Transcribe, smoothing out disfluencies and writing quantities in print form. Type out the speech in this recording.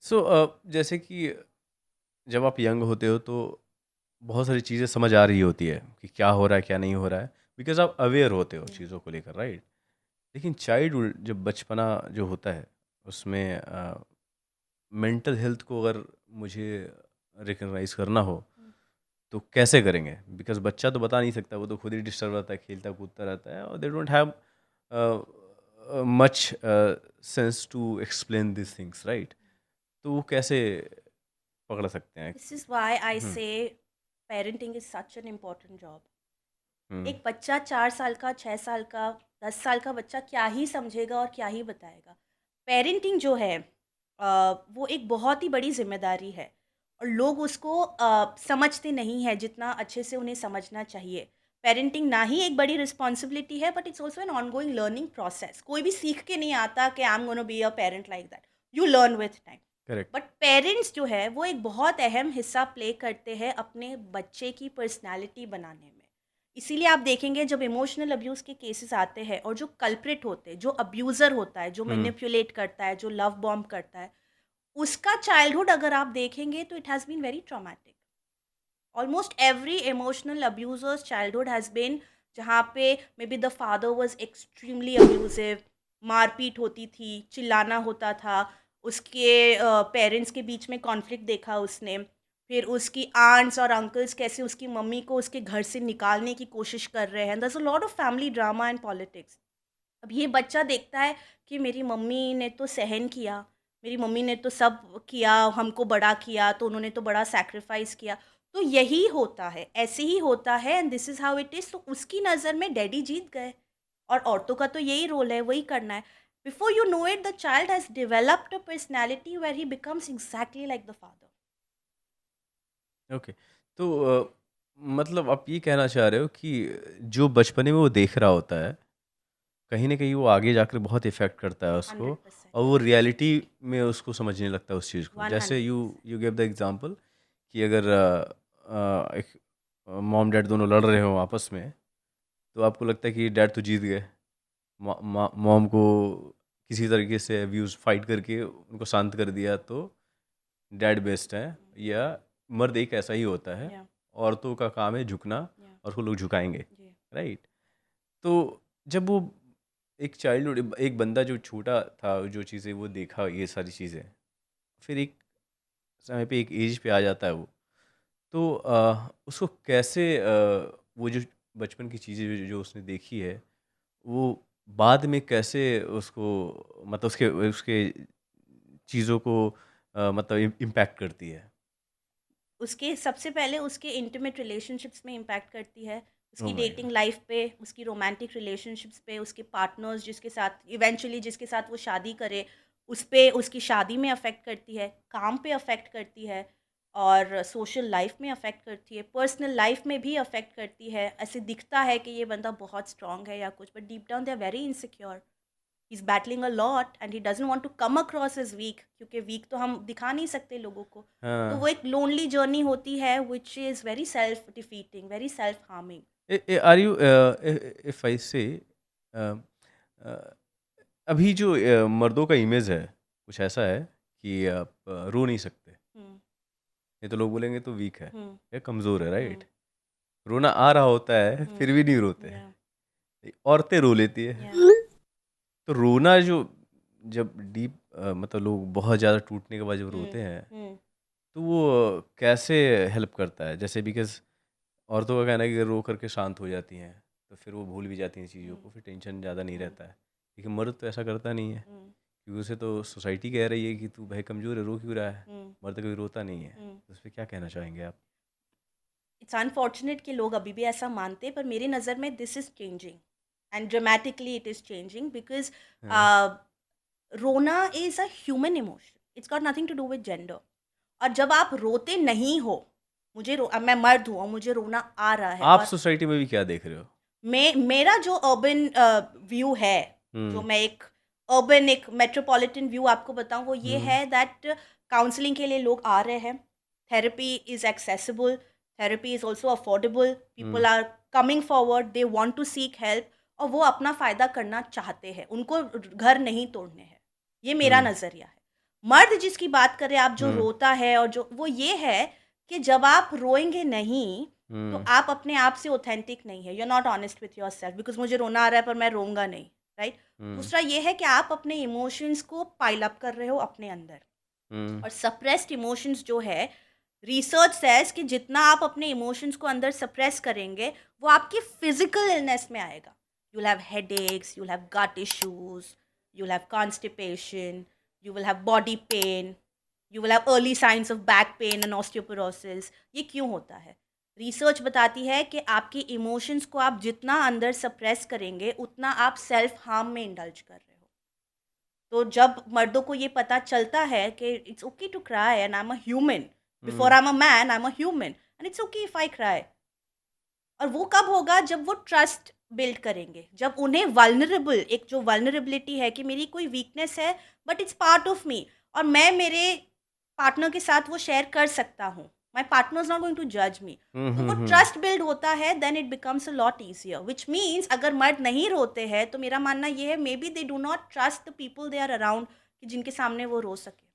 सो जैसे कि जब आप यंग होते हो तो बहुत सारी चीज़ें समझ आ रही होती है कि क्या हो रहा है क्या नहीं हो रहा है, बिकॉज आप अवेयर होते हो चीज़ों को लेकर, राइट? लेकिन चाइल्डहुड जब बचपना जो होता है उसमें मेंटल हेल्थ को अगर मुझे रिकग्नाइज करना हो तो कैसे करेंगे? बिकॉज बच्चा तो बता नहीं सकता, वो तो खुद ही डिस्टर्ब रहता है, खेलता कूदता रहता है और they don't have much sense to explain this things, right? तो वो कैसे पकड़ सकते हैं? This is why I hmm. say parenting is such an important job. हम्म। एक बच्चा 4 साल का, 6 साल का, 10 साल का बच्चा क्या ही समझेगा और क्या ही बताएगा। पेरेंटिंग जो है वो एक बहुत ही बड़ी जिम्मेदारी है और लोग उसको समझते नहीं है जितना अच्छे से उन्हें समझना चाहिए। पेरेंटिंग ना ही एक बड़ी रिस्पॉन्सिबिलिटी है but it's also an ongoing learning process. कोई भी सीख के नहीं आता कि I am gonna be a parent like that. You learn with time. Correct. But parents जो है वो एक बहुत अहम हिस्सा प्ले करते हैं अपने बच्चे की पर्सनैलिटी बनाने में। इसीलिए आप देखेंगे जब इमोशनल अब्यूज़ के केसेस आते हैं और जो कल्प्रिट होते हैं, जो अब्यूज़र होता है, जो हम्म। मैनिपुलेट करता है, जो लव बॉम्ब करता है, उसका चाइल्डहुड अगर आप देखेंगे तो it has been very traumatic. Almost every emotional abusers childhood has been जहाँ पे maybe the father was extremely abusive, मारपीट होती थी, चिल्लाना होता था, उसके पेरेंट्स के बीच में कॉन्फ्लिक्ट देखा उसने, फिर उसकी आंट्स और अंकल्स कैसे उसकी मम्मी को उसके घर से निकालने की कोशिश कर रहे हैं। There is a lot of family drama and politics. अब ये बच्चा देखता है कि मेरी मम्मी ने तो सहन किया, मेरी मम्मी ने तो सब किया, हमको बड़ा किया, तो उन्होंने तो बड़ा सैक्रिफाइस किया। तो यही होता है, ऐसे ही होता है and this is how it is. तो उसकी नज़र में डैडी जीत गए और औरतों का तो यही रोल है, वही करना है। Before you know it the child has developed a personality where he becomes exactly like the father. Okay. तो मतलब आप ये कहना चाह रहे हो कि जो बचपने में वो देख रहा होता है, कहीं न कहीं वो आगे जाकर बहुत इफ़ेक्ट करता है उसको 100%। और वो रियलिटी में उसको समझने लगता है उस चीज़ को। जैसे you 100%। You give the example कि अगर एक मॉम-डैड दोनों लड़ रहे हों आपस में, तो आपको लगता है कि डैड तो जीत गए। मॉम को किसी तरीके से अब्यूज़ फाइट करके उनको शांत कर दिया तो डैड बेस्ट है, या मर्द एक ऐसा ही होता है, या औरतों का काम है झुकना या और उसको लोग झुकाएँगे, जी। राइट? तो जब वो एक चाइल्डहुड एक बंदा जो छोटा था, जो चीज़ें वो देखा ये सारी चीज़ें, फिर एक समय पे एक एज पे आ जाता है वो, तो उसको कैसे वो जो बचपन की चीज़ें जो उसने देखी है, वो बाद में कैसे उसको मतलब उसके उसके चीज़ों को मतलब इम्पैक्ट करती है? उसके सबसे पहले उसके इंटीमेट रिलेशनशिप्स में इम्पैक्ट करती है, ओह उसकी माय गॉड! डेटिंग लाइफ पे, उसकी रोमांटिक रिलेशनशिप्स पे, उसके पार्टनर्स जिसके साथ इवेंचुअली जिसके साथ वो शादी करे, उस पे उसकी शादी में अफ़ेक्ट करती है, काम पे अफ़ेक्ट करती है और सोशल लाइफ में अफ़ेक्ट करती है, पर्सनल लाइफ में भी अफ़ेक्ट करती है। ऐसे दिखता है कि ये बंदा बहुत स्ट्रॉन्ग है या कुछ, but deep down they are very insecure. He is battling a lot and he doesn't want to come across as weak, क्योंकि वीक तो हम दिखा नहीं सकते लोगों को। तो वो हाँ। एक लोनली जर्नी होती है which is very self defeating, very self harming. Are you if I say अभी जो मर्दों का इमेज है कुछ ऐसा है कि आप रो नहीं सकते, हुँ, नहीं तो लोग बोलेंगे तो वीक है हुँ, या कमज़ोर है, राइट? हुँ, रोना आ रहा होता है हुँ, फिर भी नहीं रोते या, हैं। औरतें रो लेती है। या, तो रोना जो जब डीप मतलब लोग बहुत ज़्यादा टूटने के बाद जब हुँ, रोते हैं, हुँ, तो वो कैसे हेल्प करता है? जैसे बिकॉज़ औरतों का कहना है कि रो करके शांत हो जाती हैं, तो फिर वो भूल भी जाती हैं चीज़ों हुँ, को, फिर टेंशन ज़्यादा नहीं हुँ, रहता है। लेकिन मर्द तो ऐसा करता नहीं है, हुँ, क्योंकि उसे तो सोसाइटी कह रही है कि तू भाई कमज़ोर है, रो क्यों रहा है? हुँ, मर्द कभी रोता नहीं है। हुँ। तो उस पे क्या कहना चाहेंगे आप? इट्स अनफॉर्चुनेट कि लोग अभी भी ऐसा मानते हैं, पर मेरी नज़र में this is changing and dramatically it is changing because हाँ। रोना is a human emotion, it's got nothing to do with gender. और जब आप रोते नहीं हो, अब मैं मर्द हूँ और मुझे रोना आ रहा है आप और सोसाइटी में भी क्या देख रहे हो? मेरा जो अर्बन व्यू है, जो हुँ। मैं एक अर्बन एक मेट्रोपॉलिटन व्यू आपको बताऊँ, वो ये हुँ। है दैट काउंसलिंग के लिए लोग आ रहे हैं, therapy is accessible, therapy is also affordable, हुँ। People are coming forward, they want to seek help और वो अपना फ़ायदा करना चाहते हैं, उनको घर नहीं तोड़ने हैं। ये मेरा हुँ। नज़रिया है। मर्द जिसकी बात करें आप, जो हुँ, रोता है और जो वो ये है कि जब आप रोएँगे नहीं, तो हुँ, आप अपने आप से ऑथेंटिक नहीं है। You are not honest with yourself because मुझे रोना आ रहा है पर मैं रोऊँगा नहीं, राइट? हुँ, दूसरा ये है कि आप अपने इमोशंस को पाइल अप कर रहे हो अपने अंदर। हुँ, और सप्रेस्ड इमोशंस जो है, रिसर्च सेज कि जितना आप अपने इमोशंस को अंदर सप्रेस करेंगे, वो आपकी फिजिकल इलनेस में आएगा। You will have headaches, you will have gut issues, you will have constipation, you will have body pain, you will have early signs of back pain and osteoporosis. ये क्यों होता है? Research बताती है कि आपकी इमोशंस को आप जितना अंदर सप्रेस करेंगे, उतना आप सेल्फ हार्म में इंडल्ज कर रहे हो। तो जब मर्दों को ये पता चलता है कि it's okay to cry and I am a human, before हुँ, I am a man I am a human and it's okay if I cry. और वो कब होगा? जब वो ट्रस्ट बिल्ड करेंगे, जब उन्हें वल्नरेबल, एक जो वल्नरेबिलिटी है कि मेरी कोई वीकनेस है but it's part of me, और मैं मेरे पार्टनर के साथ वो शेयर कर सकता हूँ, my partner is not going to जज मी। हुँ, तो वो हुँ, हुँ। ट्रस्ट बिल्ड होता है, then it becomes a lot easier, which means अगर मर्द नहीं रोते हैं तो मेरा मानना ये है maybe they do not trust the people they are around, कि जिनके सामने वो रो सके।